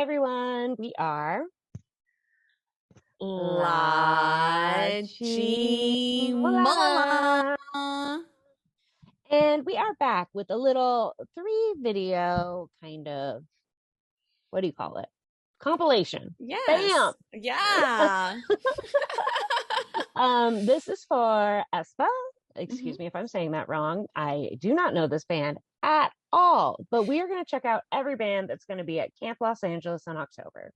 everyone. We are LaChiMoLaLa. LaChiMoLaLa. And we are back with a little 3-video kind of, what do you call it? Compilation. Yes. Bam! Yeah. This is for Aespa. Excuse me if I'm saying that wrong. I do not know this band at all, but we are going to check out every band that's going to be at Camp Los Angeles in October.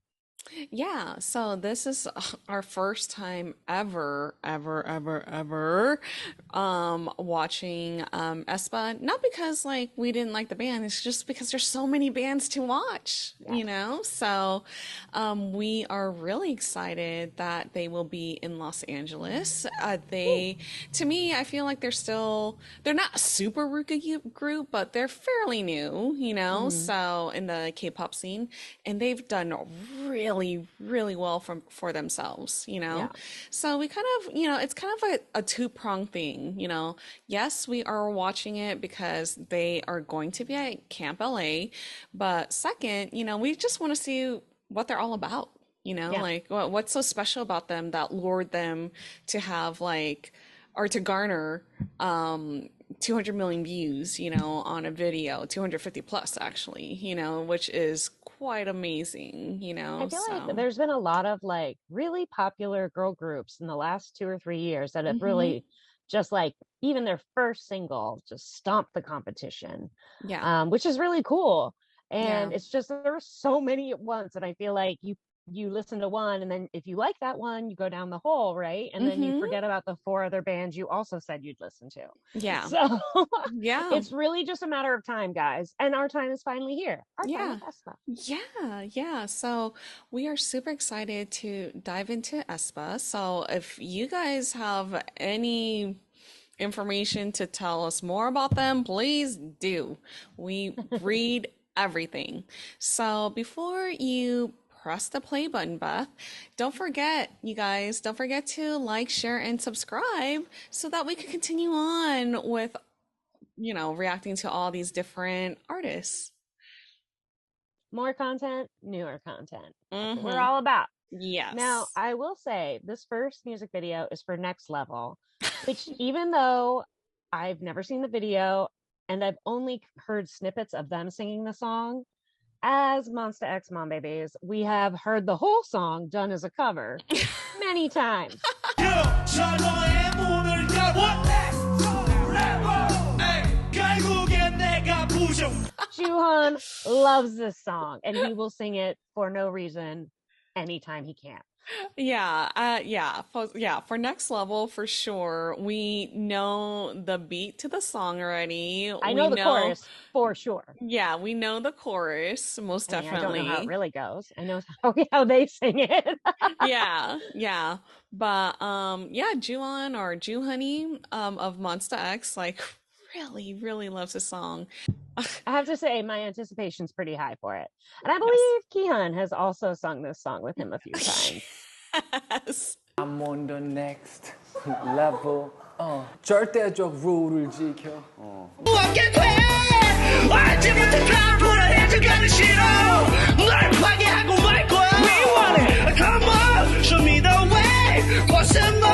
Yeah, so this is our first time ever watching Aespa. Not because like we didn't like the band, it's just because there's so many bands to watch, you Yes. know? So we are really excited that they will be in Los Angeles. To me, I feel like they're not a super rookie group, but they're fairly new, you know? Mhm. So in the K-pop scene, and they've done really well for themselves, you know? Yeah. So we kind of, it's kind of a two-pronged thing, you know? Yes, we are watching it because they are going to be at Camp LA, but second, we just want to see what they're all about, Yeah. like what's so special about them that lured them to have like, or to garner 200 million views, on a video, 250 plus actually, which is quite amazing, I feel like so. there's been a lot of like really popular girl groups in the last 2 or 3 years that have Hmm. really just like even their first single just stomped the competition, Yeah. which is really cool. Yeah. And it's just there were so many at once, and I feel like you listen to one, and then if you like that one, you go down the hole, right? And then you Hmm. forget about the 4 other bands you also said you'd listen to. Yeah. So Yeah. it's really just a matter of time, guys. And our time is finally here. Our time Yeah. with Aespa. Yeah. So we are super excited to dive into Aespa. So if you guys have any information to tell us more about them, please do. We read everything. So before you press the play button, Beth, don't forget to like, share, and subscribe so that we can continue on with, reacting to all these different artists. More content, newer content. That's what we're Mm-hmm. all about. Now, Yes. I will say this first music video is for Next Level, which even though I've never seen the video and I've only heard snippets of them singing the song, as Monsta X Mom Babies, we have heard the whole song done as a cover many times. Juhan loves this song and he will sing it for no reason anytime he can. For Next Level, for sure. We know the beat to the song already. I We know the know, chorus for sure. yeah, we know the chorus, most I mean, I don't know how it definitely. really goes. I know how they sing it. Yeah. But yeah, Juon or Ju Honey of Monsta X, like really loves this song. I have to say, my anticipation's pretty high for it. And I Yes. believe Kihan has also sung this song with him a few times. Yes. I'm on the next level. 절대적 룰을 지켜. Come on, show me the way. What's more?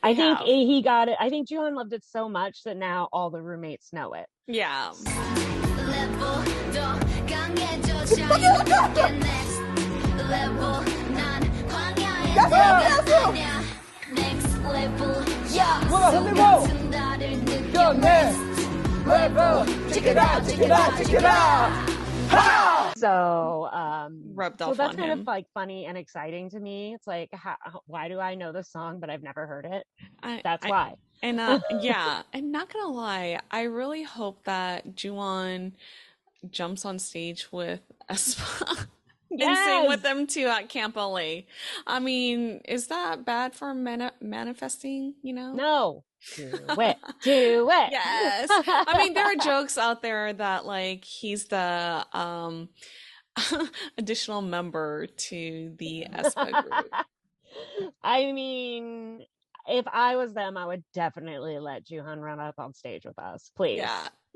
I think he got it. I think Juhan loved it so much that now all the roommates know it. Yeah. Check it out. So, Rubbed so off that's on kind him. of like funny and exciting to me. It's like, why do I know this song but I've never heard it? That's why. And yeah, and not gonna lie, I really hope that Juwon jumps on stage with Aespa and sing with them too at Camp LA. I mean, is that bad for manifesting, No. Do it. Do it. Yes. I mean, there are jokes out there that like he's the additional member to the Aespa group. I mean, if I was them, I would definitely let Juhan run up on stage with us, please.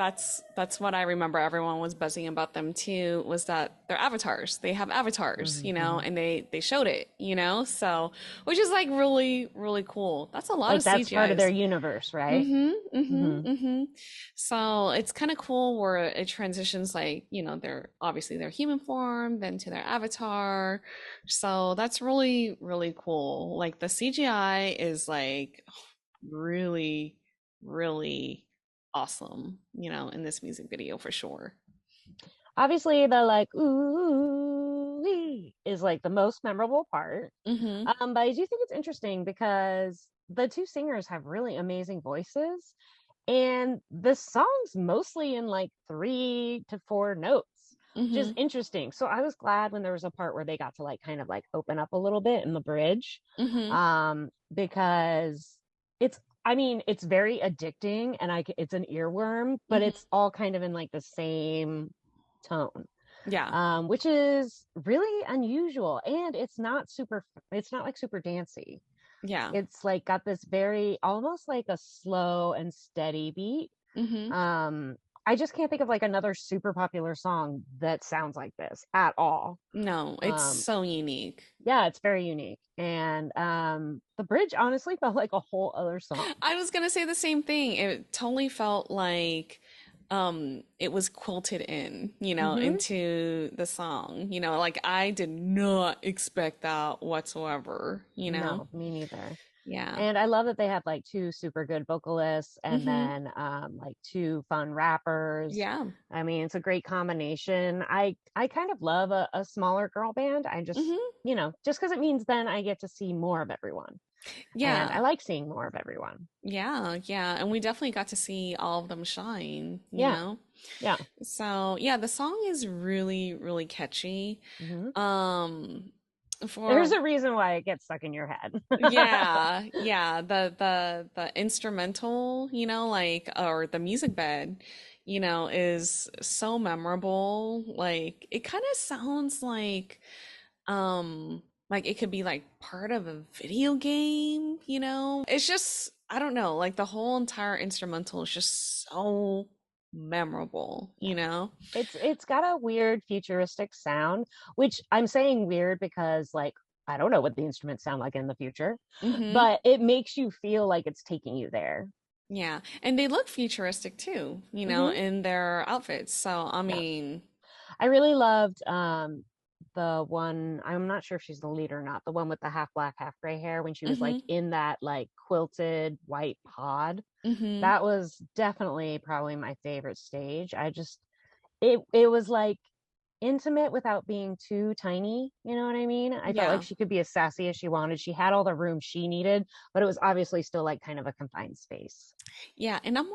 That's what I remember everyone was buzzing about them too, was that their avatars. They have avatars, Mhm. and they showed it, so which is like really, really cool. That's a lot Like of that's part of their CGIs. universe, right? Mm-hmm, Hmm. mm-hmm, mm-hmm. So it's kind of cool where it transitions, like, they're obviously their human form, then to their avatar. So that's really, really cool. Like the CGI is like really, really awesome, in this music video for sure. Obviously, the like ooh is like the most memorable part. Mm-hmm. But I do think it's interesting because the two singers have really amazing voices, and the song's mostly in like 3 to 4 notes, which is Mm-hmm. interesting. So I was glad when there was a part where they got to like kind of like open up a little bit in the bridge, Mm-hmm. because I mean, it's very addicting, and it's an earworm, but Mm-hmm. it's all kind of in like the same tone, Yeah. which is really unusual. And it's not like super dancey. Yeah. It's like got this very almost like a slow and steady beat. Mm-hmm. um I just can't think of like another super popular song that sounds like this at all. No, it's um so unique. yeah, it's very unique. And the bridge honestly felt like a whole other song. I was gonna say the same thing. It totally felt like it was quilted in, Hmm. into the song. Like I did not expect that whatsoever. No, me neither. Yeah. And I love that they have like two super good vocalists, and Mm-hmm. then like two fun rappers. Yeah. I mean, it's a great combination. I kind of love a smaller girl band. I just, Mm-hmm. just because it means then I get to see more of everyone. And I Yeah. like seeing more of everyone. Yeah. Yeah. And we definitely got to see all of them shine, Yeah. Yeah. So yeah, the song is really, really catchy. Hmm. Um, There's for a reason why it gets stuck in your head. Yeah, yeah, the instrumental, like, or the music bed, is so memorable. Like it kind of sounds like it could be like part of a video game. It's just, I don't know, like the whole entire instrumental is just so memorable. It's got a weird futuristic sound, which I'm saying weird because like I don't know what the instruments sound like in the future, Mm-hmm. but it makes you feel like it's taking you there. Yeah, and they look futuristic too, Hmm. in their outfits. So, I Yeah. mean, I really loved the one, I'm not sure if she's the lead or not, the one with the half black, half gray hair when she was like mm-hmm, in that like quilted white pod. mm-hmm. That was definitely probably my favorite stage. It was like intimate without being too tiny, you know what I mean? I felt like Yeah. she could be as sassy as she wanted. She had all the room she needed, but it was obviously still like kind of a confined space. Yeah, and I'm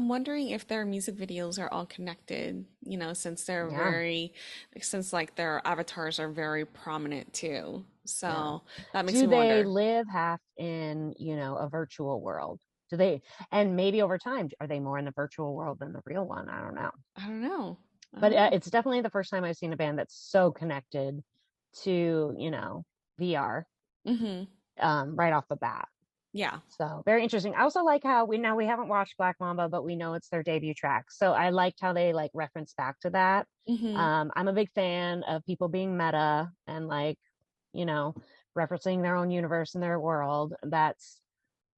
wondering if their music videos are all connected, since Yeah. since like their avatars are very prominent too. Yeah. So that makes Do me they wonder. live half in, a virtual world? Do they, and maybe over time, are they more in the virtual world than the real one? I don't know. I don't know. I But don't know. it's definitely the first time I've seen a band that's so connected to, VR, Mm-hmm. right off the bat. Yeah. So very interesting. I also like how we haven't watched Black Mamba, but we know it's their debut track. So I liked how they like reference back to that. Mm-hmm. I'm a big fan of people being meta and like, you know, referencing their own universe and their world. That's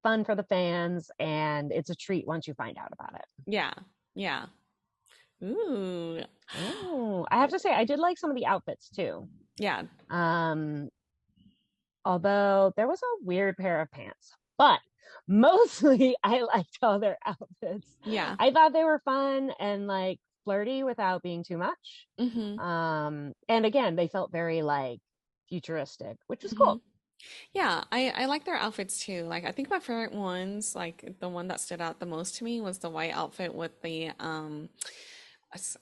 fun for the fans, and it's a treat once you find out about it. Yeah. Yeah. Ooh. Oh, I have to say I did like some of the outfits too. Yeah. Um, although there was a weird pair of pants, but mostly I liked all their outfits. Yeah. I thought they were fun and like flirty without being too much. Mm-hmm. And again, they felt very like futuristic, which was Mm-hmm. cool. Yeah, I like their outfits too. Like I think my favorite ones, like the one that stood out the most to me was the white outfit with the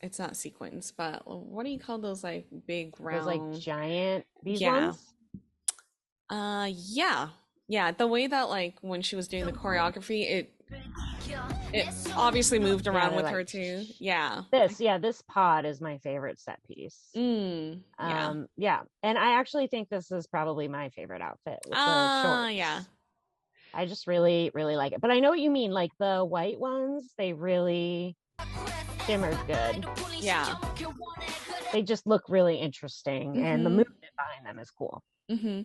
it's not sequins, but what do you call those like big Those like round? giant these Yeah. ones. Yeah. Yeah, the way that like when she was doing the choreography, it obviously moved Yeah, around they're with her like too. Yeah. this pod is my favorite set piece. Yeah. Yeah, and I actually think this is probably my favorite outfit with the Yeah. shorts. I just really, really like it. But I know what you mean. Like the white ones, they really shimmer's good. Yeah. They just look really interesting, and the Mm-hmm. movement behind them is cool. Mm-hmm.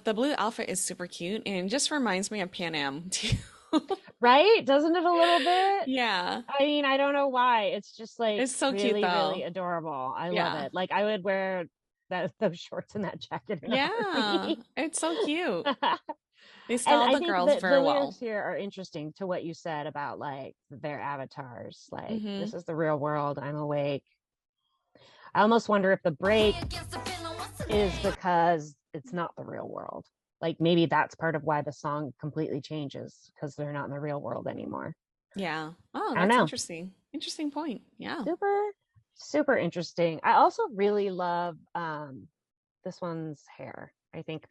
The blue outfit is super cute and just reminds me of Pan Am too. Right? Doesn't it a little bit? Yeah. I mean, I don't know why. It's just like It's so cute really, really though. adorable. I love Yeah. it. Like I would wear those shorts and that jacket in a Yeah. heartbeat. It's so cute. They And styled I the think girls that very the lyrics well. here are interesting to what you said about like their avatars. Like, Mm-hmm. this is the real world. I'm awake. I almost wonder if the break is because it's not the real world. Like maybe that's part of why the song completely changes because they're not in the real world anymore. Yeah. Oh, I don't that's know. interesting. Interesting point. Yeah. Super, super interesting. I also really love this one's hair. I think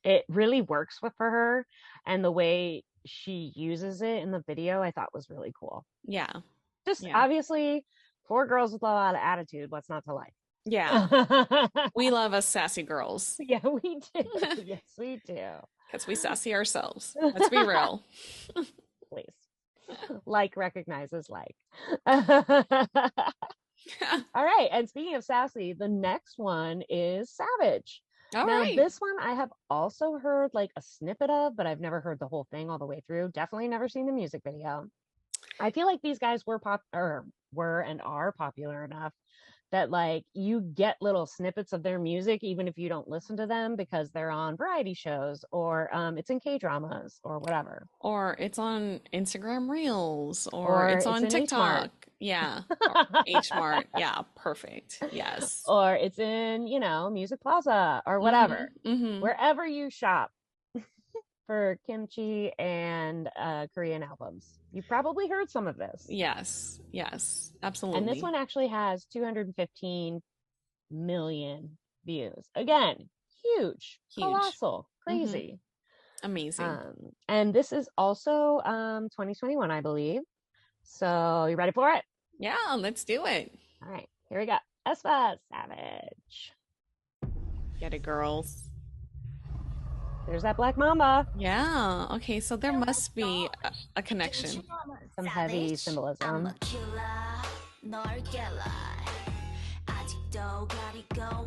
it really works for her, and the way she uses it in the video I thought was really cool. Yeah. Just Yeah. obviously 4 girls with a lot of attitude. What's not to like? Yeah. We love us sassy girls Yeah, we do. Yes, we do. because we sassy ourselves. Let's be real. Please. Like recognizes like. All right. And speaking of sassy, the next one is Savage. All Now, right. this one I have also heard like a snippet of, but I've never heard the whole thing all the way through. Definitely never seen the music video. I feel like these guys were and are popular enough that like you get little snippets of their music even if you don't listen to them because they're on variety shows or it's in K-dramas or whatever. Or it's on Instagram Reels, Or or it's on in H Mart. TikTok. Yeah. Or H Mart. Yeah. Perfect. Yes. Or it's in, Music Plaza or whatever. Mm-hmm. Wherever you shop for kimchi and Korean albums. You've probably heard some of this. Yes. Yes. Absolutely. And this one actually has 215 million views. Again, huge. Colossal, crazy. Amazing. And this is also 2021, I believe. So you ready for it? Yeah, let's do it. All right, here we go. Aespa, Savage. Get it, girls. There's that Black Mamba. Yeah. Okay, so there must be a connection. Some heavy symbolism.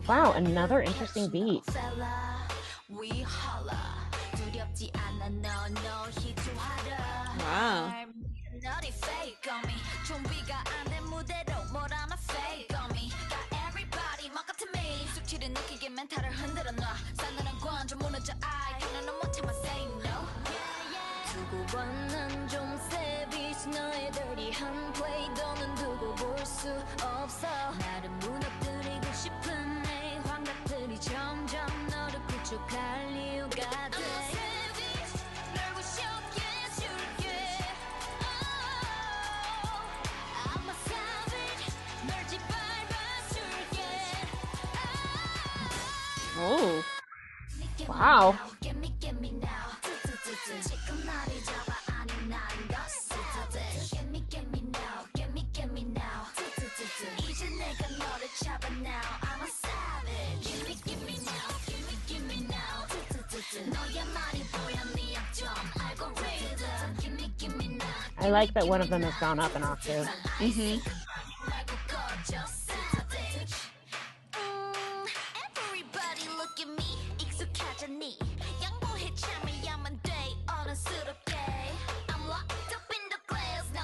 Wow, another interesting beat. Wow. Oh. Wow. I like that one of them has gone up an octave. Mm-hmm.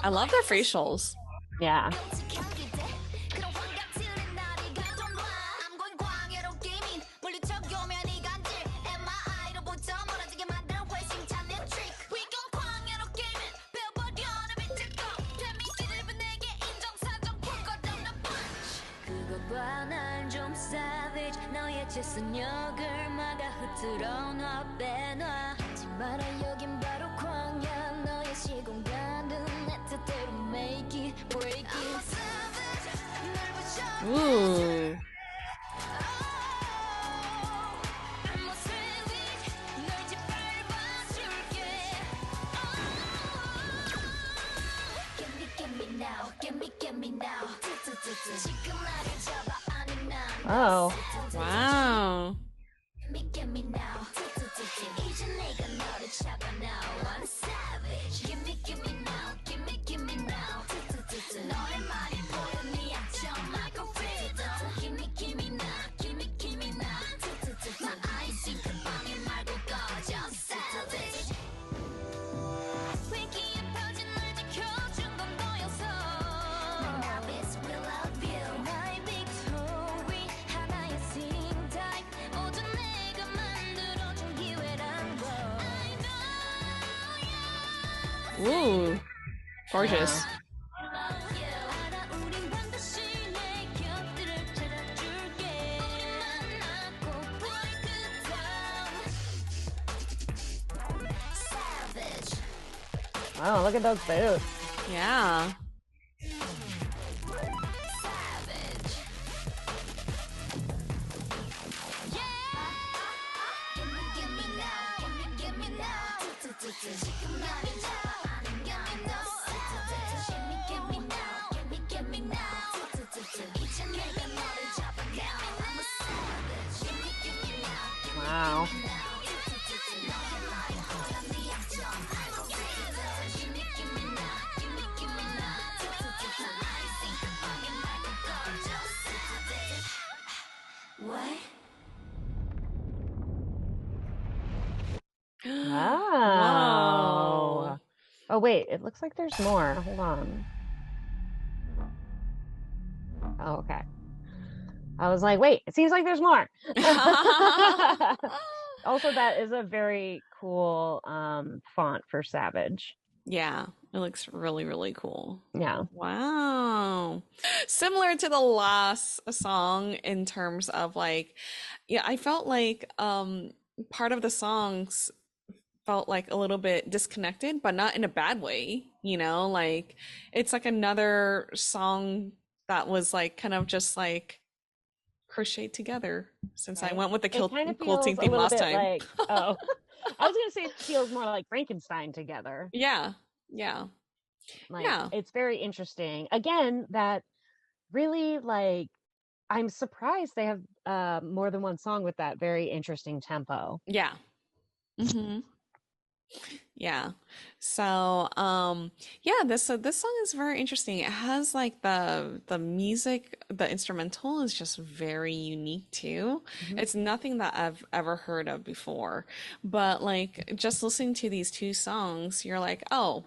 I love their facials. Yeah. Ooh. Oh. Wow. Ooh, gorgeous. 우린 반드시 내 곁들을 찾아줄게 만나고 break it down Savage Oh, look at those boots. Yeah. Savage Give me now Give me now 지금 말이죠 Give me now Give me now Give me now 이제 내가 너를 잡아내 I'm a savage Give me now Wow. What? Wow. Oh, wait. It looks like there's more. Hold on. Oh, okay. I was like, wait, it seems like there's more. Also, that is a very cool font for Savage. Yeah, it looks really, really cool. Yeah. Wow. Similar to the last song in terms of like, yeah, I felt like part of the songs felt like a little bit disconnected, but not in a bad way, you know, like it's like another song that was like kind of just like crocheted together since I Right. went with the It kind of quilting feels a theme little last bit time. like, oh, I was going to say it feels more like Frankenstein together. Yeah. Yeah. Like, Yeah. it's very interesting. Again, that really, like, I'm surprised they have more than one song with that very interesting tempo. Yeah. Mm-hmm. Yeah. So, yeah, this song is very interesting. It has like the music, the instrumental is just very unique too. Mhm. It's nothing that I've ever heard of before. But like just listening to these two songs, you're like, oh,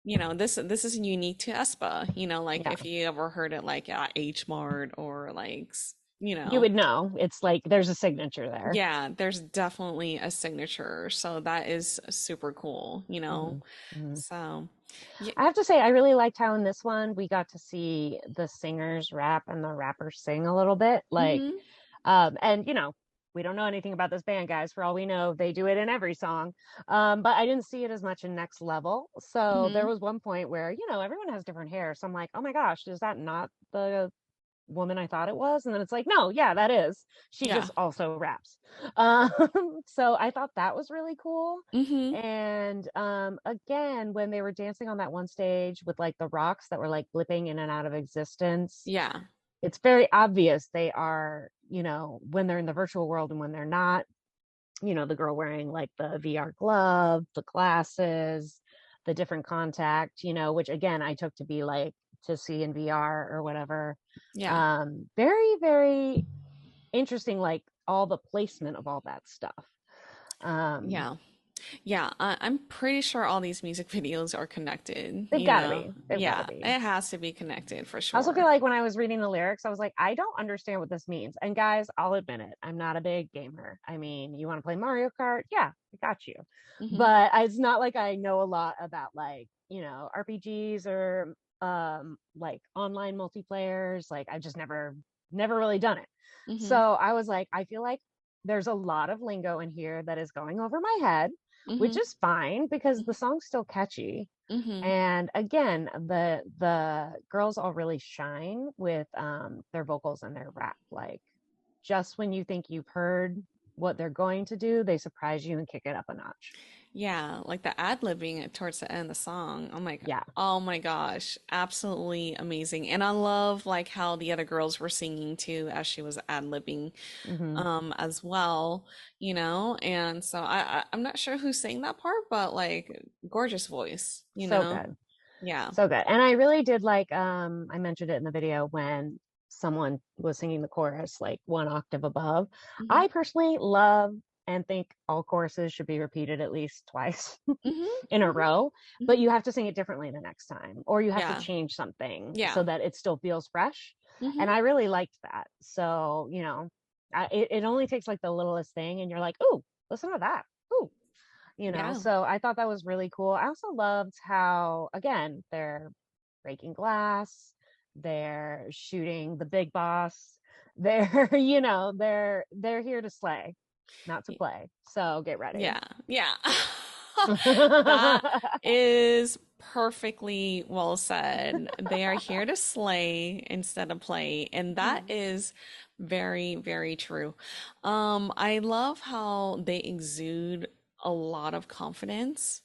you know, this is unique to Aespa. You know, like Yeah. if you ever heard it like at H Mart or like, you You know. would know. It's like there's a signature there. Yeah, there's definitely a signature. So that is super cool, you know? Mhm. So, yeah. I have to say, I really liked how in this one we got to see the singers rap and the rappers sing a little bit. Like, Hmm. and you know, we don't know anything about this band, guys. For all we know, they do it in every song. But I didn't see it as much in Next Level. So there Hmm. was one point where, you know, everyone has different hair. So I'm like, oh my gosh, is that not the woman I thought it was? And then it's like, no, yeah, that is. She Yeah. just also raps. Um, so I thought that was really cool. Hmm. And again, when they were dancing on that one stage with like the rocks that were like blipping in and out of existence, Yeah. it's very obvious they are, you know, when they're in the virtual world and when they're not, you know, the girl wearing like the VR glove, the glasses, the different contact, you know, which again I took to be like to see in VR or whatever. Yeah. Very, very interesting, like all the placement of all that stuff. Yeah. Yeah. I'm pretty sure all these music videos are connected, They've you got to know? be. They've got Yeah, to be. it has to be connected for I also feel sure. like when I was reading the lyrics, I was like, I don't understand what this means. And guys, I'll admit it, I'm not a big gamer. I mean, you want to play Mario Kart? Yeah, I got you. Hmm. But it's not like I know a lot about like, you know, RPGs or like online multiplayers. Like I just never really done it. So Hmm. I was like, I feel like there's a lot of lingo in here that is going over my head, which Hmm. is fine because the song's still catchy. Hmm. And again, the girls all really shine with their vocals and their rap. Like just when you think you've heard what they're going to do, they surprise you and kick it up a notch. Yeah, like the ad-libbing towards the end of the song. Yeah. Oh my gosh, absolutely amazing. And I love like how the other girls were singing too as she was ad-libbing Hmm. as well, you know? And so I'm not sure who sang that part, but like gorgeous voice, you So know? good. Yeah. So good. And I really did like I mentioned it in the video when someone was singing the chorus like one octave above. Hmm. I personally love and think all choruses should be repeated at least twice Hmm. in a Hmm. row, but Hmm. you have to sing it differently the next time, or you have to Yeah. change something Yeah. so that it still feels fresh. And Hmm. I really liked that. So, you know, it only takes like the littlest thing, and you're like, ooh, listen to that. Ooh, Yeah. So I thought that was really cool. I also loved how, again, they're breaking glass, they're shooting the big boss, they're, they're here to slay, not to play. So get ready. Yeah. Yeah. That is perfectly well said. They are here to slay instead of play, and that is very, very true. I love how they exude a lot of confidence.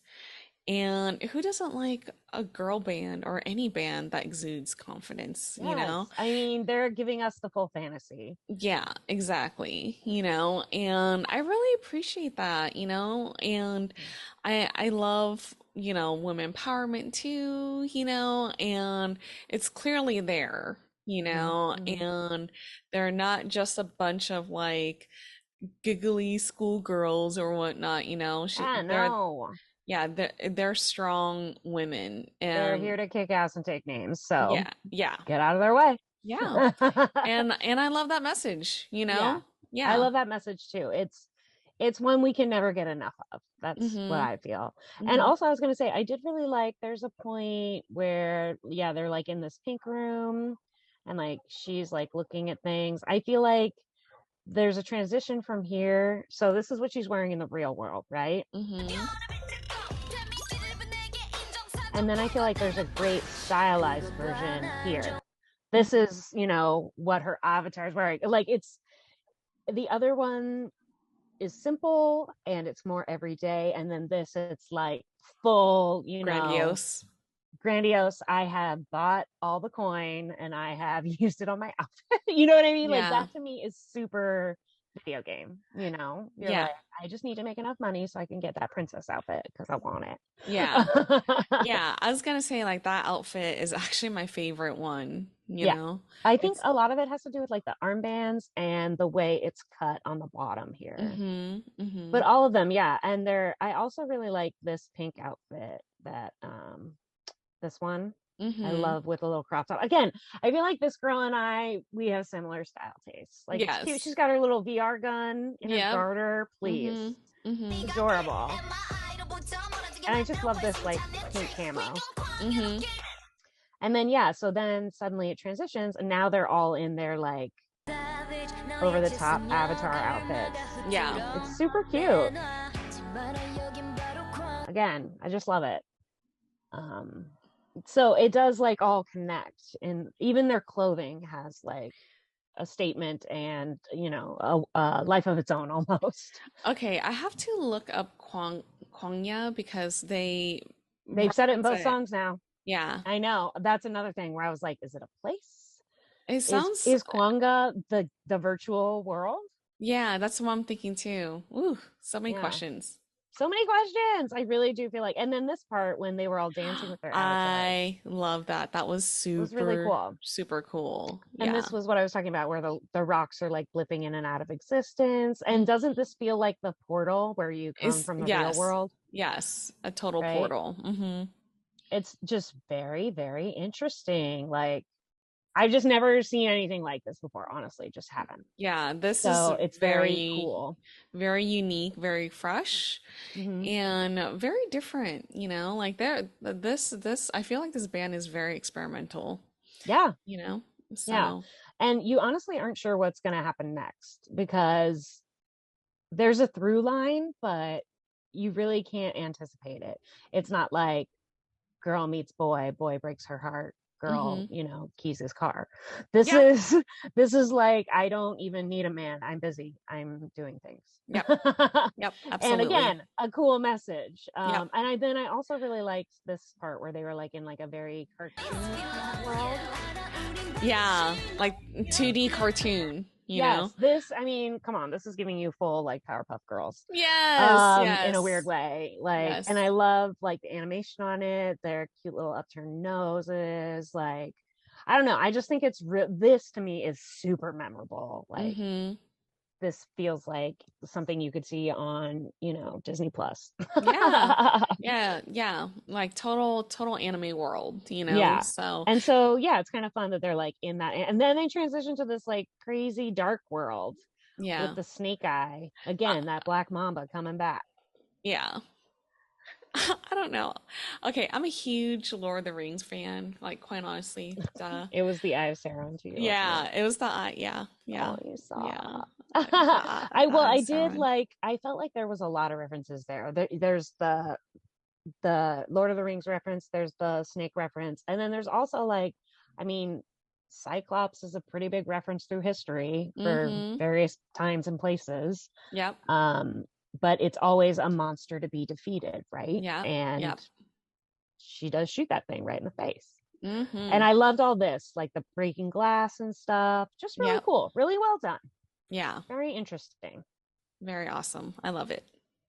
And who doesn't like a girl band or any band that exudes confidence, you Yes. know? I mean, they're giving us the full fantasy. Yeah, exactly. And I really appreciate that, and I love, women empowerment too, and it's clearly there, Mm-hmm. and they're not just a bunch of like giggly schoolgirls or whatnot, Yeah, they're no. yeah, they're strong women, They're and here to kick ass and take names. So yeah, yeah, get out of their way. yeah. And I love that message, Yeah. I Yeah. love that message too. It's one we can never get enough of. That's what Mm-hmm. I feel. And Mm-hmm. also I was going to say I did really like there's a point where they're like in this pink room and like she's like looking at things. I feel like there's a transition from here. So this is what she's wearing in the real world, right? Mm-hmm. And then I feel like there's a great stylized version here. This is, what her avatar is wearing. Like it's the other one is simple and it's more everyday. And then this, it's like full, Grandiose. grandiose. I have bought all the coin and I have used it on my outfit. You know what I mean? Like Yeah. that to me is super video game. You're Yeah. like, I just need to make enough money so I can get that princess outfit because I want it. Yeah. Yeah. I was gonna say like that outfit is actually my favorite one, Yeah. I think It's a lot of it has to do with like the armbands and the way it's cut on the bottom here. mm-hmm. Mm-hmm. But all of them, yeah. And I also really like this pink outfit that this one I Mm-hmm. love with a little crop top. Again, I feel like this girl and we have similar style tastes. Like it's cute. Yes. She's got her little VR gun in her Yep. garter. Please. Mm-hmm. Mm-hmm. Adorable. And I just love this like pink camo. Mm-hmm. And then so then suddenly it transitions and now they're all in their like over the top avatar outfits. Yeah. It's super cute. Again, I just love it. So it does like all connect, and even their clothing has like a statement and a life of its own almost. Okay, I have to look up Kwangya because They've reference said it in both it. songs now. Yeah. I know. That's another thing where I was like, is it a place? It sounds Is Kwanga the virtual world? Yeah, that's what I'm thinking too. Ooh, so many Yeah. questions. So many questions. I really do feel like, and then this part when they were all dancing with their avatars. I love that. That was It was really cool. super cool. And Yeah. this was what I was talking about, where the rocks are like blipping in and out of existence. And doesn't this feel like the portal where you come from the real Yes. world? Yes, a total Right? portal. Mm-hmm. It's just very, very interesting. Like I've just never seen anything like this before, honestly, just haven't. Yeah, this So is it's very cool. very unique, very fresh, Mhm. and very different, like this I feel like this band is very experimental, Yeah. Yeah. Yeah. And you honestly aren't sure what's going to happen next because there's a through line, but you really can't anticipate it. It's not like girl meets boy, boy breaks her heart, girl, keys his car. This Yeah. is like, I don't even need a man. I'm busy. I'm doing things. Yep. Yep, And absolutely. again, a cool message. Yep. And then I also really liked this part where they were like in like a very cartoon world. Yeah, like 2D cartoon, Yes, this, I mean, come on, this is giving you full like Powerpuff Girls. Yes, In a yes. weird way. Like, Yes. and I love like the animation on it, their cute little upturned noses. Like, I don't know. I just think this to me is super memorable. Like, Mm-hmm. this feels like something you could see on, Disney Plus. Yeah, like total anime world, Yeah. so And so, yeah, it's kind of fun that they're like in that. And then they transition to this like crazy dark world yeah, with the snake eye. Again, that black mamba coming back. yeah, I don't know. Okay, I'm a huge Lord of the Rings fan, like quite honestly. Duh. It was the Eye of Sauron to you, wasn't it? Yeah, it was the yeah, Oh, yeah, you yeah. saw. The I did Sauron. like. I felt like there was a lot of references there. There's the Lord of the Rings reference. There's the snake reference, and then there's also like, I mean, Cyclops is a pretty big reference through history for Mm-hmm. various times and places. Yep. But it's always a monster to be defeated, right? Yep. And Yep. she does shoot that thing right in the face. Mm-hmm. And I loved all this, like the breaking glass and stuff. Just really Yep. cool. Really well done. Yeah. Very interesting. Very awesome. I love it.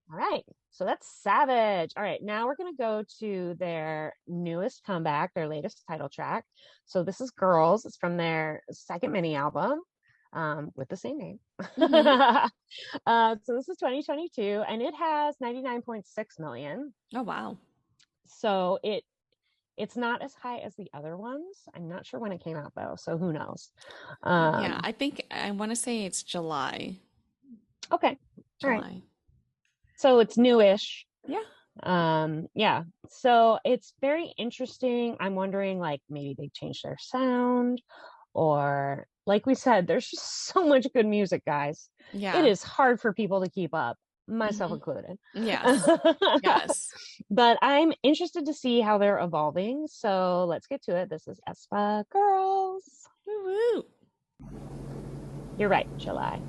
All right. So that's Savage. All right. Now we're going to go to their newest comeback, their latest title track. So this is Girls. It's from their second mini album with the same name. Mm-hmm. So this is 2022 and it has 99.6 million. Oh wow. So it's not as high as the other ones. I'm not sure when it came out though, so who knows. Yeah, I think I want to say it's July. Okay. All right. July. So it's newish. Yeah. Yeah. So it's very interesting. I'm wondering like maybe they changed their sound or like we said, there's just so much good music, guys. Yeah. It is hard for people to keep up, myself Mhm. included. Yes. Yes. But I'm interested to see how they're evolving. So let's get to it. This is Aespa Girls. Woo-woo. You're right, July.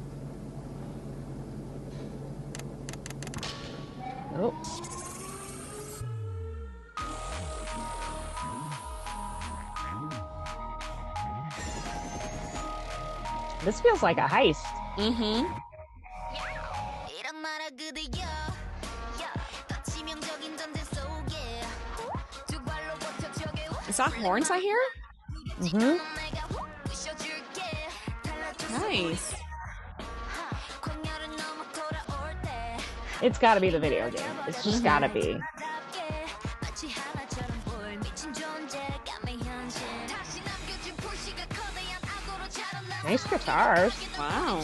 Oh. This feels like a heist. Mm-hmm. 이런 나라 그대여 더 치명적인 전쟁 속에 두 발로 버텨 적의 Is that horns I hear? Mm-hmm. 내가 부셔줄게 달라져 Nice. 광야를 넘어 돌아올 때 It's got to be the video game. It's just got to be. 마치 하나처럼 보일 미친 존재 까매 현실 다시 남겨진 불씨가 거대한 악으로 자라나 Nice guitars. Wow.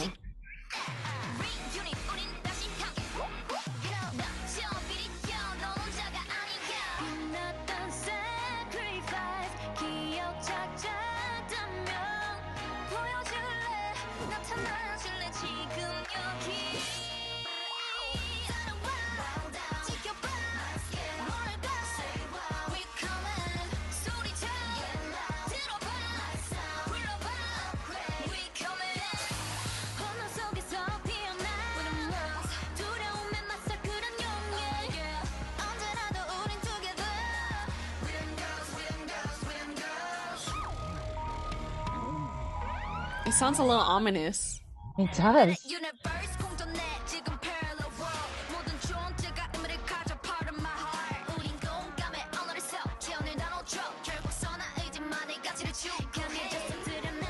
It sounds a little ominous. It does. Universe 공존해 지금 parallel world 모든 존재가 의미를 가져 part of my heart 우린 공감해 언어를 써 태어날 나눠줘 결국 선한 의지만의 가치를 주관해줘서 드러난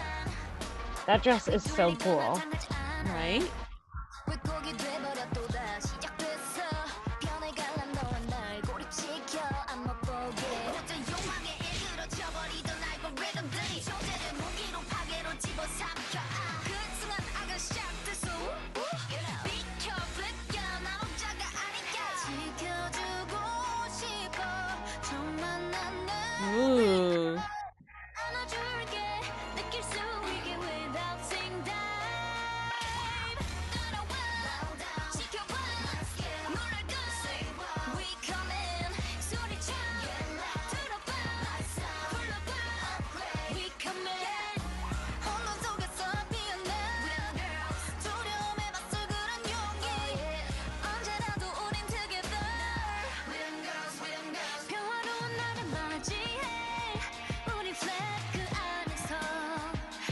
That dress is so cool. Right? 왜곡이 돼버려 또다시 시작됐어 변해갈라 너와 날 고립시켜 안 맛보게 어떤 욕망에 일그러져버리던 알고리즘들이 존재를 무기로 파괴로 집어삼켜 그 순간 악은 시작됐어 비켜 불려 난 혼자가 아니야 지켜주고 싶어 정말 나는 Ooh. 안아줄게 느낄 수 있게 without saying dive 따라와 지켜봐 놀랄까 we coming 소리쳐 들어봐 불러봐 we coming 혼돈 속에서 피어나 두려움에 맞설 그런 용기 언제라도 우린 together 평화로운 날을 맞이해 우리 flag 그 안에서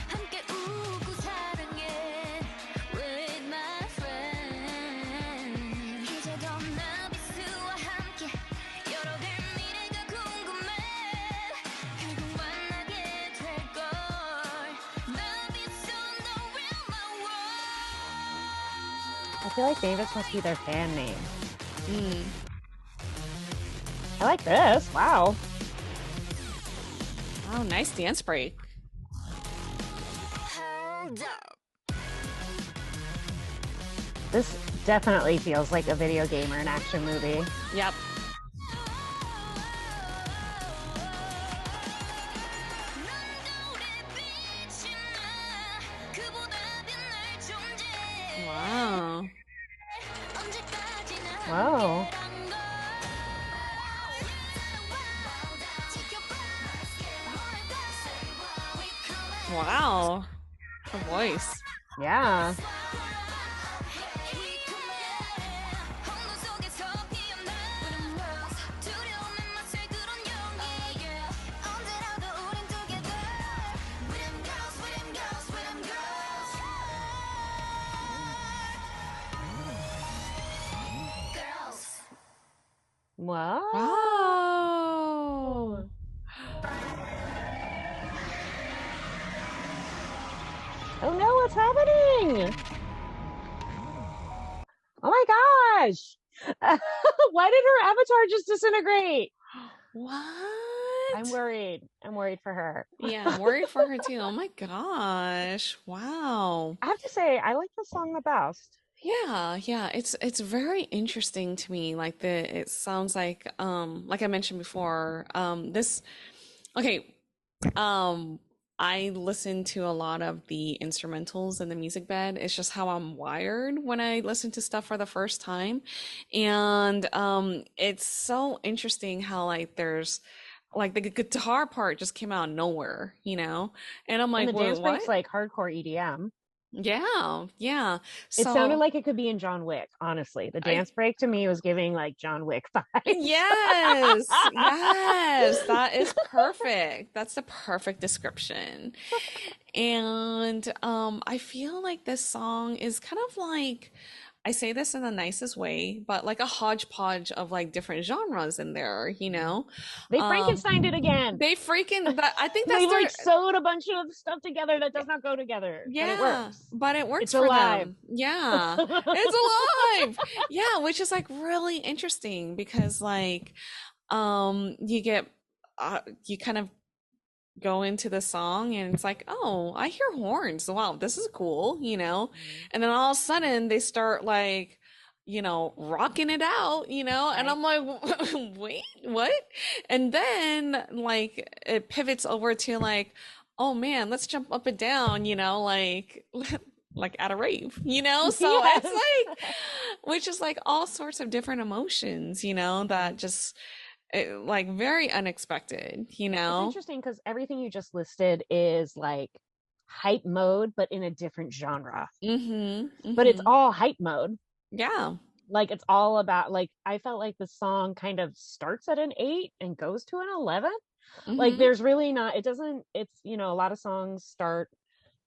함께 웃고 사랑해 with my friend 이제도 나비스와 함께 열어갈 미래가 궁금해 결국 만나게 될걸 나비스 the real my world I feel like Davis must be their fan name. Mm. I like this. Wow. Oh, nice dance break. Hold up This definitely feels like a video game or an action movie. Yep. Wow. Her voice. Yeah. Wow. Wow. Oh no, what's happening? Oh my gosh. Why did her avatar just disintegrate? I'm What? worried. I'm worried for her. Yeah, I'm worried for her too. Oh my gosh. Wow. I have to say, I like the song the best. Yeah, yeah, it's very interesting to me. Like it sounds like I mentioned before, this okay, um I listen to a lot of the instrumentals in the music bed. It's just how I'm wired when I listen to stuff for the first time. And it's so interesting how like there's like the guitar part just came out of nowhere, you know? And I'm And like, the "Wait, dance what?" break's like hardcore EDM. Yeah, yeah. It sounded So like it could be in John Wick, honestly. The I dance break to me was giving like John Wick vibes. Yes, yes, that is perfect. That's the perfect description. And I feel like this song is kind of like, I say this in the nicest way, but like a hodgepodge of like different genres in there, you know? They Um, Frankensteined it again. they freaking that I think They that's like their sewed a bunch of stuff together that does not go together, but it yeah, works. but it works It's for alive. them. Yeah. It's alive. Yeah, which is like really interesting because like you get you kind of go into the song and it's like, oh, I hear horns. Wow, this is cool, you know? And then all of a sudden they start like, rocking it out, and Right. I'm like, wait, what? And then like it pivots over to like, oh man, let's jump up and down, like at a rave, So it's Yes. like, which is like all sorts of different emotions, that just like very unexpected, It's interesting because everything you just listed is like hype mode, but in a different genre. Mm-hmm. But it's Mm-hmm. all hype mode. Yeah. Like it's all about like I felt like the song kind of starts at an 8 and goes to an 11. Like Mm-hmm. there's really not it doesn't it's a lot of songs start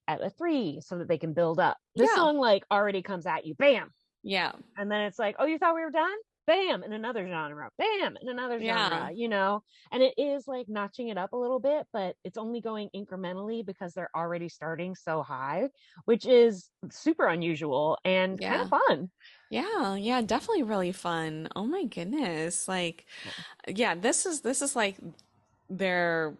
at a 3 so that they can build up. This Yeah. song like already comes at you, bam. Yeah. And then it's like, oh, you thought we were done? Bam, in another genre. Bam, in another Yeah. genre. And it is like notching it up a little bit, but it's only going incrementally because they're already starting so high, which is super unusual and kind of Yeah. fun. Yeah. Yeah. Definitely really fun. Oh my goodness. Like, yeah, this is like their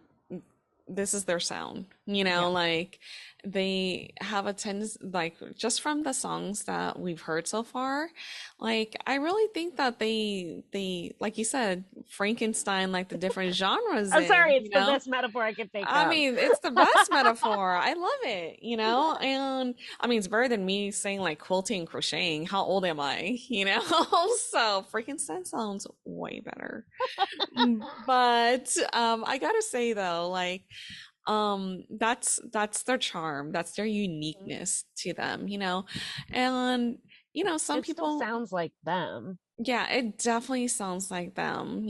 this is their sound, Yeah. like they have a tendency, like just from the songs that we've heard so far, like I really think that they like you said, Frankenstein, like the different genres I'm in, sorry, it's the best metaphor I could think I of. mean, it's the best metaphor. I love it, and I mean, it's better than me saying like quilting and crocheting. How old am I, So Frankenstein sounds way better. But I gotta say though, like that's their charm, that's their uniqueness to them, and some It still people, sounds like them. yeah, it definitely sounds like them,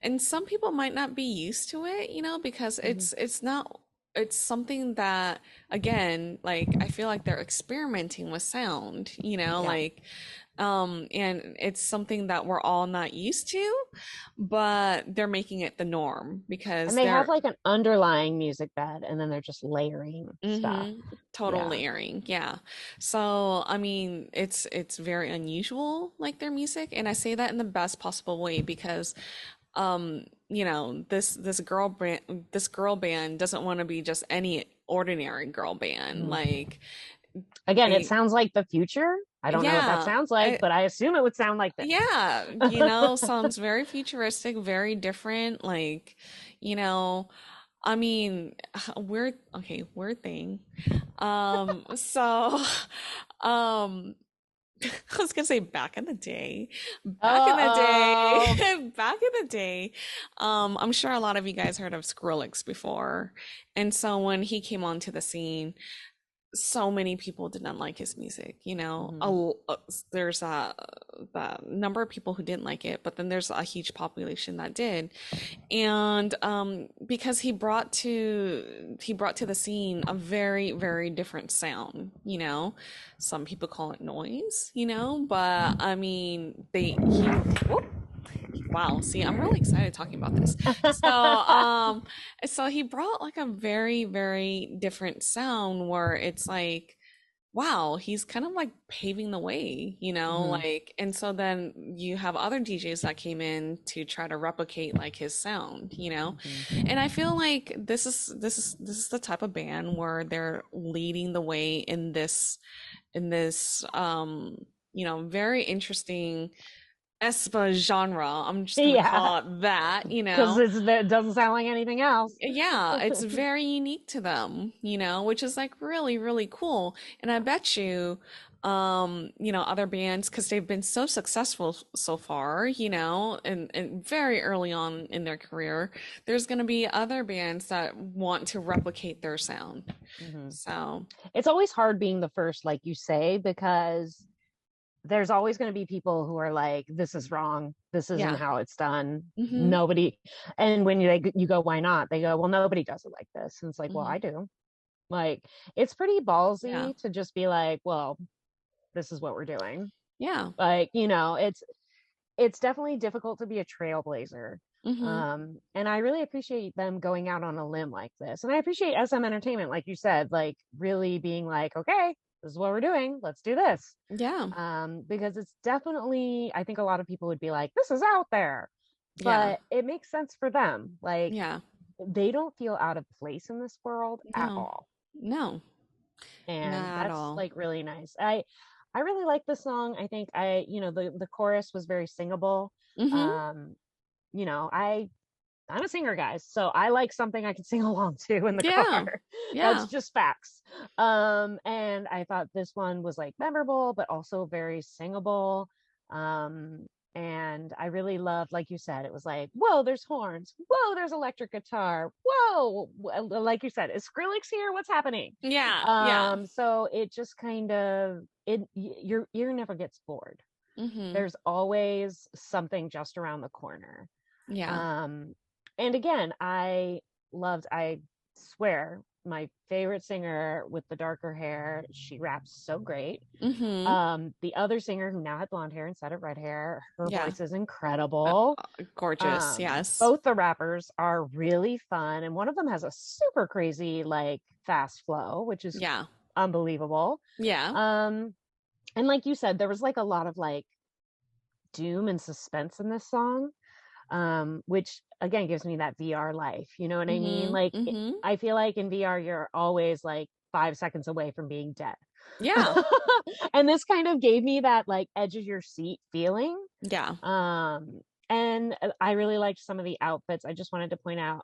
and some people might not be used to it, because Mhm. it's not, it's something that, again, like I feel like they're experimenting with sound, Yeah. and it's something that we're all not used to, but they're making it the norm And because they have they're like an underlying music bed and then they're just layering stuff. Yeah. totally airing. Yeah. So, I mean, it's very unusual, like their music, and I say that in the best possible way because this girl band doesn't want to be just any ordinary girl band. Mhm. Like Again, it they sounds like the future. I don't know what that yeah. sounds like, but I assume it would sound like this. Yeah, sounds very futuristic, very different. Like, I mean, weird thing. So, um, I was gonna say back in the day, back in the Uh-oh. day, back in the day. I'm sure a lot of you guys heard of Skrillex before, and so when he came onto the scene, so many people did not like his music. Hmm. There's the number of people who didn't like it, but then there's a huge population that did, and because he brought to the scene a very, very different sound. Some people call it noise, but I mean, whoop, wow, see, I'm really excited talking about this. So he brought like a very, very different sound where it's like, wow, he's kind of like paving the way, Hmm. like, and so then you have other DJs that came in to try to replicate like his sound, Hmm. and I feel like this is the type of band where they're leading the way in this very interesting Aespa genre. I'm just gonna Yeah, call it that, because it doesn't sound like anything else. yeah, it's very unique to them, which is like really, really cool. And I bet you, other bands, because they've been so successful so far, and very early on in their career, there's gonna be other bands that want to replicate their sound. Hmm. So, It's always hard being the first, like you say, because there's always going to be people who are like, this is wrong, this isn't yeah. how it's done, Mm-hmm. nobody. And when you go, why not, they go, well, nobody does it like this. And it's like, well, Mm-hmm. I do. Like, it's pretty Yeah. ballsy to just be like, well, this is what we're doing. Yeah. Like, it's definitely difficult to be a trailblazer. Mm-hmm. And I really appreciate them going out on a limb like this. And I appreciate SM Entertainment, like you said, like really being like, okay, this is what we're doing, let's do this. Yeah. Because it's definitely, I think a lot of people would be like, this is out there, Yeah. but it makes sense for them. Like, Yeah. they don't feel out of place in this world at No. all. No. And Not at that's all. like really nice. I really like the song. I think the chorus was very singable. Mm-hmm. Um, I'm a singer, guys, so I like something I can sing along to in the Yeah. car. That's Yeah. just facts. And I thought this one was like memorable, but also very singable. Um, and I really loved, like you said, it was like, whoa, there's horns, whoa, there's electric guitar, whoa, like you said, is Skrillex here? What's happening? Yeah. Yeah. So it just kind of your ear never gets bored. Mm-hmm. There's always something just around the corner. Yeah. um and again, I swear, my favorite singer with the darker hair, she raps so great. Mm-hmm. The other singer who now had blonde hair instead of red hair, her Yeah. voice is incredible. Gorgeous. Yes. Both the rappers are really fun, and one of them has a super crazy like fast flow, which is Yeah. unbelievable. Yeah. um and like you said, there was like a lot of like doom and suspense in this song, which again gives me that VR life. You know what I mean? Mm-hmm. Like, Mm-hmm. I feel like in VR, you're always like 5 seconds away from being dead. Yeah. And this kind of gave me that like edge of your seat feeling. Yeah. And I really liked some of the outfits. I just wanted to point out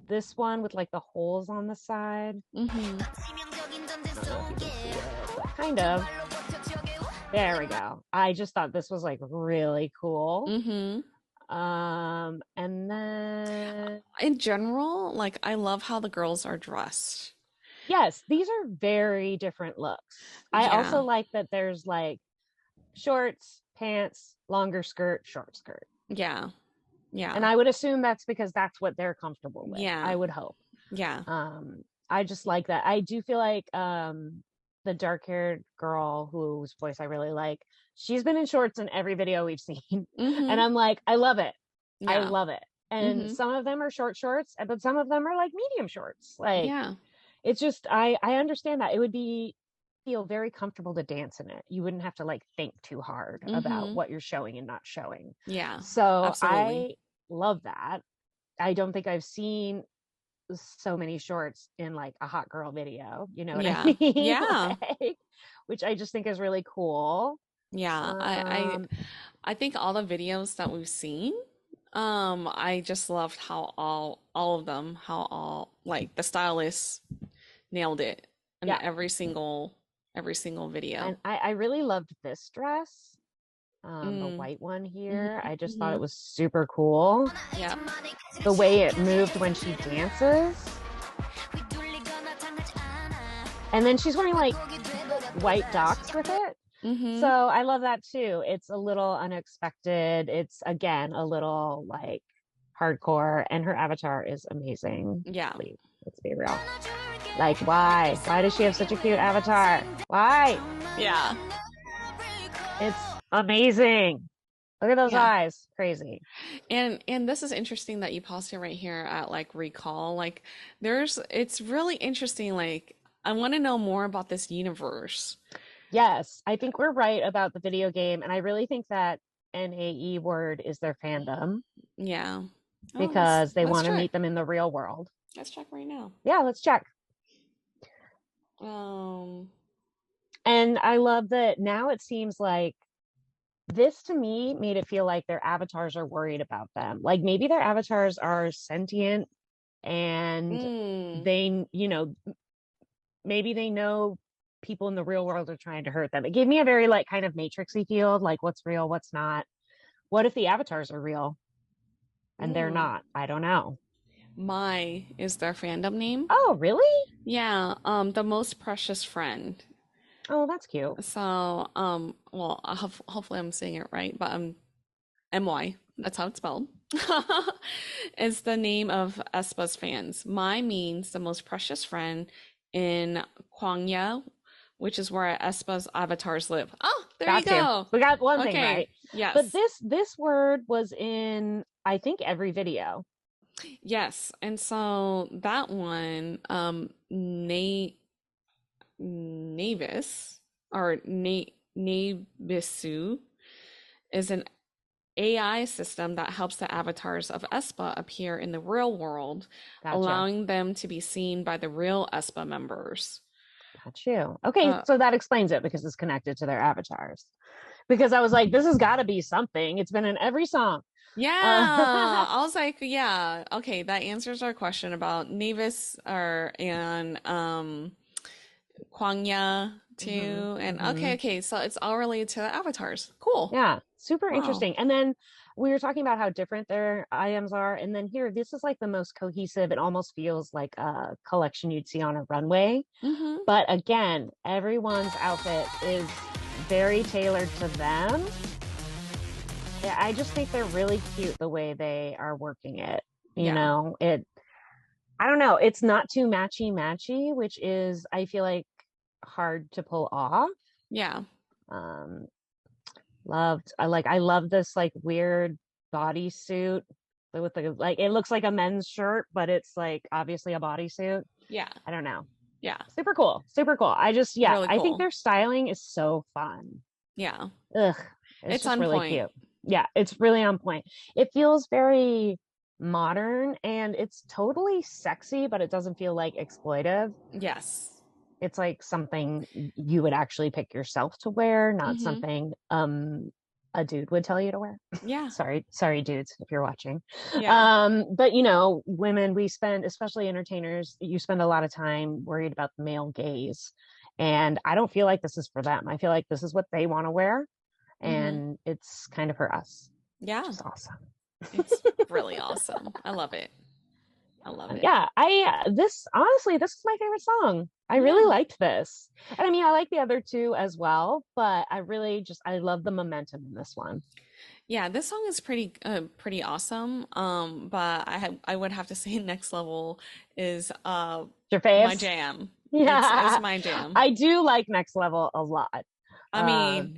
this one with like the holes on the side. Mm-hmm. I don't know if you can see it, but kind of. There we go. I just thought this was like really cool. Mm-hmm. And then In general, like I love how the girls are dressed. yes, these are very different looks. I Yeah. also like that there's like shorts, pants, longer skirt, short skirt. Yeah. Yeah. And I would assume that's because that's what they're comfortable with. Yeah. I would hope. Yeah. I just like that. I do feel like the dark-haired girl whose voice I really like, she's been in shorts in every video we've seen. Mm-hmm. And I'm like, I love it. I Yeah. love it. And Mm-hmm. some of them are short shorts, but some of them are like medium shorts. Like, Yeah. it's just, I understand that. It would feel very comfortable to dance in it. You wouldn't have to like think too hard about Mm-hmm. what you're showing and not showing. Yeah. So Absolutely. I love that. I don't think I've seen so many shorts in like a hot girl video, you know what Yeah. I mean? Yeah. Like, which I just think is really cool. Yeah. Um, I think all the videos that we've seen, I just loved how all of them, how all like the stylists nailed it in yeah, every single every single video. And I really loved this dress, the Mm. white one here. I just thought Mhm. it was super cool. Yeah. The way it moved when she dances. And then she's wearing like white docs with it. Mm-hmm. So I love that too. It's a little unexpected. It's again a little like hardcore, and her avatar is amazing. Yeah. Let's be real. Like, why? Why does she have such a cute avatar? Why? Yeah. It's amazing. Look at those Yeah. eyes. Crazy. And this is interesting that you paused it right here at like recall. Like it's really interesting. Like I want to know more about this universe. Yes, I think we're right about the video game, and I really think that NAE word is their fandom Yeah. because they let's want to check. meet them in the real world. Let's check right now. Yeah, let's check. Um, And I love that now it seems like this to me made it feel like their avatars are worried about them. Like maybe their avatars are sentient and they, you know, maybe they know people in the real world are trying to hurt them. It gave me a very like kind of matrixy feel, like what's real, what's not. What if the avatars are real and they're not? I don't know. My is their fandom name. Oh, really? Yeah, the most precious friend. Oh, that's cute. So, well, hopefully I'm saying it right, but MY, that's how it's spelled, is the name of Aespa's fans. My means the most precious friend in Kwangya, which is where Aespa's avatars live. Oh, there you go. We got one thing Okay, right. yes. But this word was in, I think, every video. Yes, and so that one, Navis or Navisu is an AI system that helps the avatars of Aespa appear in the real world, Gotcha. allowing them to be seen by the real Aespa members. Got you. Okay, so that explains it because it's connected to their avatars. Because I was like, this has got to be something. It's been in every song. Yeah, I was like, yeah, okay, that answers our question about Navis and Kwangya too. And okay, so it's all related to the avatars. Cool. Yeah, super Wow. interesting. And then we were talking about how different their IMs are. And then here, this is like the most cohesive. It almost feels like a collection you'd see on a runway. But again, everyone's outfit is very tailored to them. Yeah, I just think they're really cute the way they are working it. You know, I don't know. It's not too matchy, which is, I feel like, hard to pull off. Yeah. I love this like weird bodysuit with the like it looks like a men's shirt, but it's like obviously a bodysuit. Yeah. I don't know. Yeah. Super cool. I just Really I cool. think their styling is so fun. Yeah. Ugh. It's just on really point. cute. Yeah, it's really on point. It feels very modern and it's totally sexy, but it doesn't feel like exploitive. Yes. It's like something you would actually pick yourself to wear, not something a dude would tell you to wear. Yeah. sorry dudes if you're watching. Yeah. But you know, women, we spend, especially entertainers, you spend a lot of time worried about the male gaze. And I don't feel like this is for them. I feel like this is what they want to wear. And it's kind of for us. Yeah. It's awesome. It's really awesome. I love it. Yeah, this is my favorite song. I really liked this. And I mean, I like the other two as well, but I love the momentum in this one. Yeah, this song is pretty awesome. But I would have to say Next Level is Your fave? my jam. Yeah. It's my jam. I do like Next Level a lot. I mean,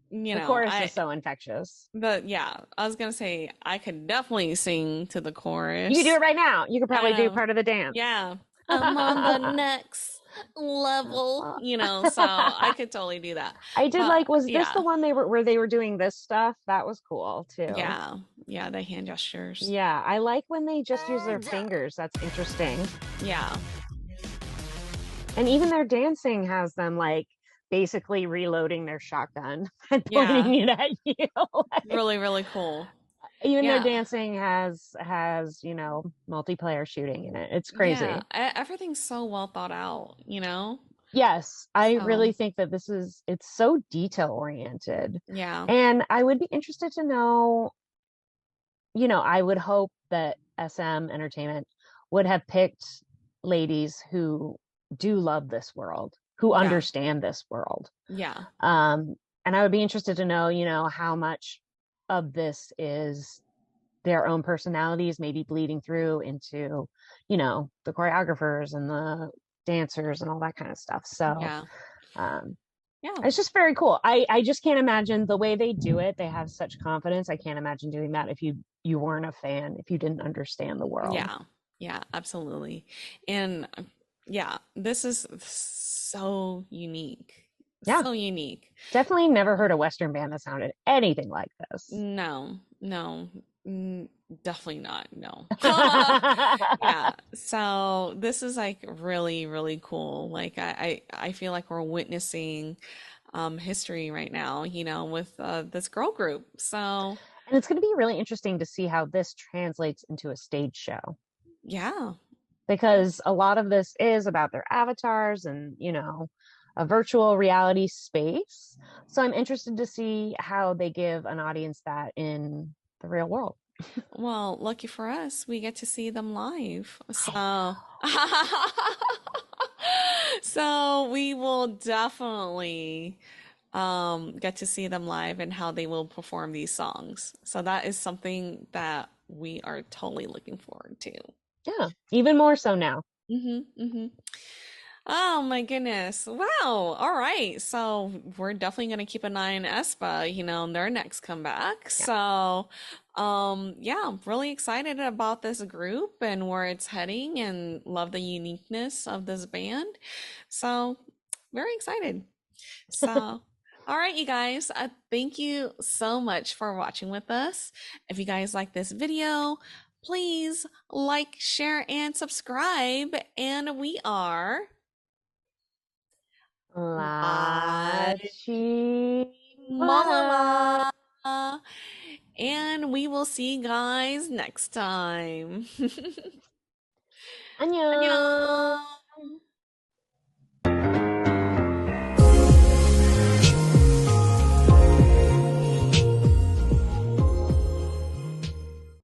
you know, the chorus is so infectious. But yeah, I was gonna say I could definitely sing to the chorus. You can do it right now. You could probably do part of the dance. Yeah. I'm on the next level, you know, so I could totally do that. I did was this the one where they were doing this stuff? That was cool too. Yeah. Yeah, the hand gestures. Yeah, I like when they just use their fingers. That's interesting. Yeah. And even their dancing has them like basically reloading their shotgun and pointing it at you. Really, really cool. Even their Yeah. dancing has, multiplayer shooting in it. It's Yeah. crazy. Everything's so well thought out, you know? Yes, I really So, think that it's so detail oriented. yeah. And I would be interested to know, I would hope that SM Entertainment would have picked ladies who do love this world, who Yeah. understand this world. Yeah. Um, and I would be interested to know, how much of this is their own personalities maybe bleeding through into, the choreographers and the dancers and all that kind of stuff. So, Yeah. um, Yeah. it's just very cool. I just can't imagine the way they do it. They have such confidence. I can't imagine doing that if you weren't a fan, if you didn't understand the world. Yeah. Yeah, absolutely. And yeah, this is so unique. Yeah, So unique. definitely never heard a Western band that sounded anything like this. No, no, mm, definitely not. No. Yeah. Yeah. So this is like really, really cool. Like I feel like we're witnessing history right now, with this girl group. So And it's going to be really interesting to see how this translates into a stage show, yeah. Yeah. because a lot of this is about their avatars and, a virtual reality space. So I'm interested to see how they give an audience that in the real world. Well, lucky for us, we get to see them live. I So so we will definitely get to see them live and how they will perform these songs. So that is something that we are totally looking forward to. Yeah, even more so now. Mm-hmm. Oh my goodness. Wow. All right. So we're definitely going to keep an eye on Aespa, on their next comeback. Yeah. So, yeah, I'm really excited about this group and where it's heading and love the uniqueness of this band. So, very excited. So, all right, you guys, thank you so much for watching with us. If you guys like this video, please like, share, and subscribe. And we are La chi la. LaChiMoLaLa. And we will see you guys next time. 안녕. 안녕.